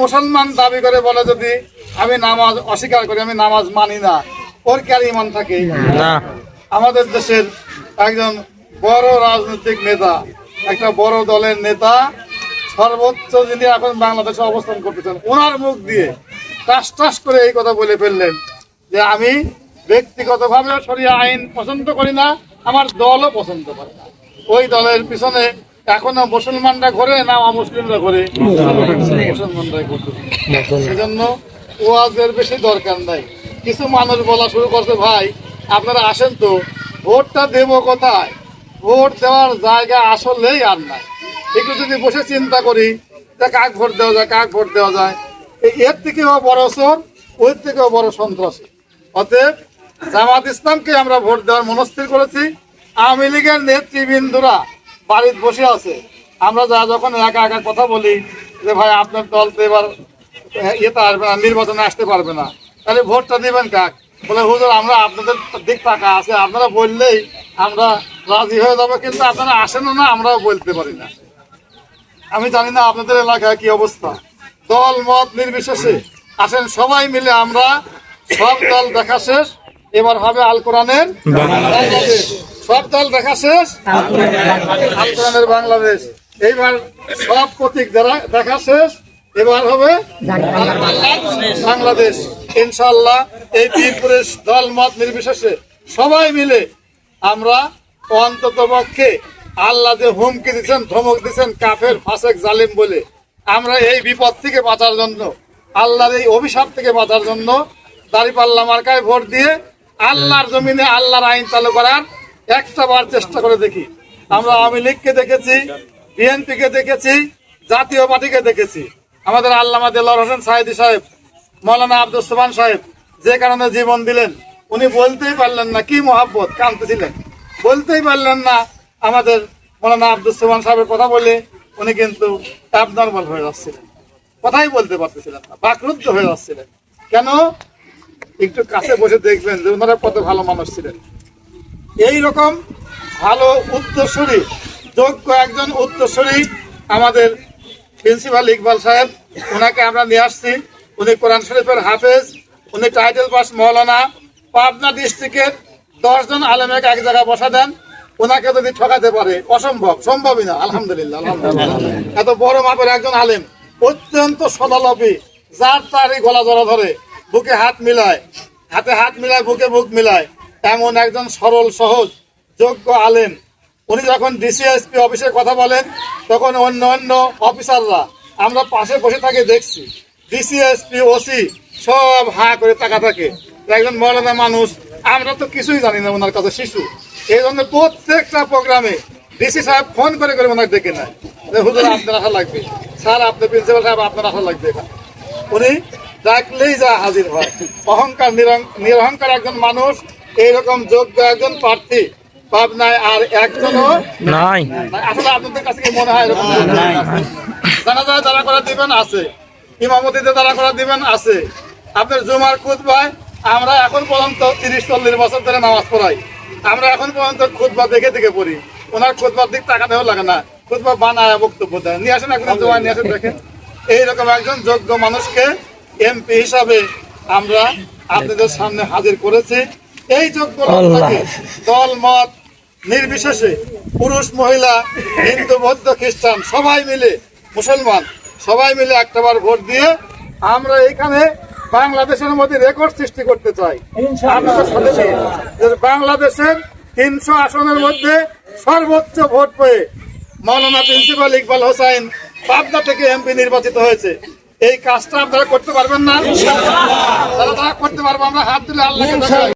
মুসলমান দাবি করে বলে যদি আমি নামাজ অস্বীকার করি, আমি নামাজ মানি না, ওর কি আর ইমান থাকে? আমাদের দেশের একজন বড় রাজনৈতিক নেতা, একটা বড় দলের নেতা, সর্বোচ্চ যিনি এখন বাংলাদেশে অবস্থান করতেছেন, ওনার মুখ দিয়ে টাস টাস করে এই কথা বলে ফেললেন যে আমি ব্যক্তিগতভাবে শরিয়া আইন পছন্দ করি না, আমার দলও পছন্দ করে না। ওই দলের পিছনে এখনো মুসলমানরা ঘোরে না অমুসলিমরা ঘোরে? মুসলমানরাই ঘুরতে। সেজন্য ওয়াজের বেশি দরকার নাই। কিছু মানুষ বলা শুরু করছে, ভাই আপনারা আসেন তো, ভোটটা দেব কোথায়? ভোট দেওয়ার জায়গা আসলেই আর নাই। একটু যদি বসে চিন্তা করি যে কাক ভোট দেওয়া যায়, কাক ভোট দেওয়া যায়, এর থেকেও বড় চোর, ওর থেকেও বড় সন্ত্রাসী। অতএব জামাত ইসলামকে আমরা ভোট দেওয়ার মনস্থির করেছি। আওয়ামী লীগের নেতৃবৃন্দরা বাড়িতে বসে আছে, আমরা যখন একা একা কথা বলি যে ভাই আপনার দল তো এবার ইয়েতে আসবে না, নির্বাচনে আসতে পারবে না, তাহলে ভোটটা দিবেন কাক? বলে হুজুর আমরা আপনাদের দিক টাকা আছে, আপনারা বললেই আমরা রাজি হয়ে যাবো, কিন্তু আপনারা আসেন না, আমরাও বলতে পারি না। আমি জানি না আপনাদের এলাকায় কি অবস্থা। দল মত নির্বিশেষে আসেন, সবাই মিলে আমরা সব দল দেখা শেষ, এবার হবে আল কোরআনের বাংলাদেশ। সব দল দেখা শেষ, আল কোরআনের বাংলাদেশ। এইবার সব প্রতীক দেখা শেষ, এবার হবে বাংলাদেশ ইনশাআল্লাহ। এই বীরপুরের দল মত নির্বিশেষে সবাই মিলে আমরা অন্তত পক্ষে আল্লাহ যে হুমকি দিচ্ছেন, ধমক দিচ্ছেন কাফের ফাসেক জালিম বলে, আমরা এই বিপদ থেকে বাঁচার জন্য, আল্লাহর এই অভিশাপ থেকে বাঁচার জন্য দাঁড়িপাল্লা মার্কায় ভোট দিয়ে আল্লাহর জমিনে আল্লাহর আইন চালু করার একটা বার চেষ্টা করে দেখি। আমরা আওয়ামী লীগকে দেখেছি, বিএনপিকে দেখেছি, জাতীয় পার্টিকে দেখেছি। আমাদের আল্লামা দেলোয়ার হোসেন সাইদি সাহেব, মৌলানা আব্দুল সোবহান সাহেব যে কারণে জীবন দিলেন, উনি বলতেই পারলেন না, কি মহাব্বত, কাঁদতেছিলেন, বলতেই পারলেন না। আমাদের মৌলানা আব্দুল সোবহান সাহেবের কথা বলে উনি কিন্তু অ্যাবনর্মাল হয়ে যাচ্ছিলেন, কথাই বলতে পারতেছিলেন না, বাকরুদ্ধ হয়ে যাচ্ছিলেন। কেন? একটু কাছে বসে দেখবেন যে ওনারা কত ভালো মানুষ ছিলেন। এইরকম ভালো উত্তরসূরি, যোগ্য একজন উত্তরসূরি আমাদের প্রিন্সিপাল ইকবাল সাহেব, ওনাকে আমরা নিয়ে আসছি। উনি কোরআন শরীফের হাফেজ, উনি টাইটেল পাস মৌলানা। পাবনা ডিস্ট্রিক্টের 10 জন আলেমকে এক জায়গায় বসা দেন, ওনাকে যদি ঠকাতে পারে, অসম্ভব, সম্ভবই না। আলহামদুলিল্লাহ, আলহামদুলিল্লাহ। এত বড় মাপের একজন আলেম, অত্যন্ত সদালপী, যার তারই গলা জড়া ধরে, বুকে হাত মিলায়, হাতে হাত মিলায়, বুকে বুক মিলায়, এমন একজন সরল সহজ যোগ্য আলেম। উনি যখন ডিসিএসপি অফিসে কথা বলেন, তখন অন্য অন্য অফিসাররা আমরা পাশে বসে থাকে দেখছি, ডিসিএসপি ওসি সব হাঁ করে তাকা থাকে। একজন মৌলানা মানুষ, আমরা তো কিছুই জানি না, ওনার কাছে শিশু। এই জন্য প্রত্যেকটা প্রোগ্রামে ডিসি সাহেব ফোন করে করে ওনাকে ডেকে নেয় যে হুজুর আপনার আসা লাগবে, স্যার আপনি প্রিন্সিপাল সাহেব আপনার আসা লাগবে। উনি ডাকলেই যা হাজির হয়। অহংকার নিরহংকার একজন মানুষ, এইরকম যোগ্য একজন প্রার্থী পাবনায় আর একজনও নাই। আসলে আপনাদের কাছে কি মনে হয়? এরকম জানাজা যারা করে দিবেন আছে, ইমামতিতে যারা করে দিবেন আছে, আপনার জুমার খুতবায় আমরা এখন পর্যন্ত 30-40 বছর ধরে নামাজ পড়াই, আমরা এখন পর্যন্ত খুতবা দেখে দেখে পড়ি। ওনার খুতবার দিক তাকাতেও লাগে না, খুতবা বানায় বক্তব্য দেয়। নিয়ে আসেন এখন জমা নিয়ে আসেন, দেখেন এইরকম একজন যোগ্য মানুষকে এমপি হিসাবে আমরা আপনাদের সামনে হাজির করেছি। এই যোগ্য লোকটাকে দল মত নির্বিশেষে, পুরুষ মহিলা, হিন্দু বৌদ্ধ খ্রিস্টান সবাই মিলে, মুসলমান সবাই মিলে একটাবার ভোট দিয়ে আমরা এখানে বাংলাদেশের মধ্যে রেকর্ড সৃষ্টি করতে চাই। বাংলাদেশের 300 আসনের মধ্যে সর্বোচ্চ ভোট পেয়ে মৌলানা প্রিন্সিপাল ইকবাল হোসাইন পাবনা থেকে এমপি নির্বাচিত হয়েছে। এই কাজটা আপনারা করতে পারবেন না? তারা করতে পারবো, আমরা হাত তুলে আল্লাহকে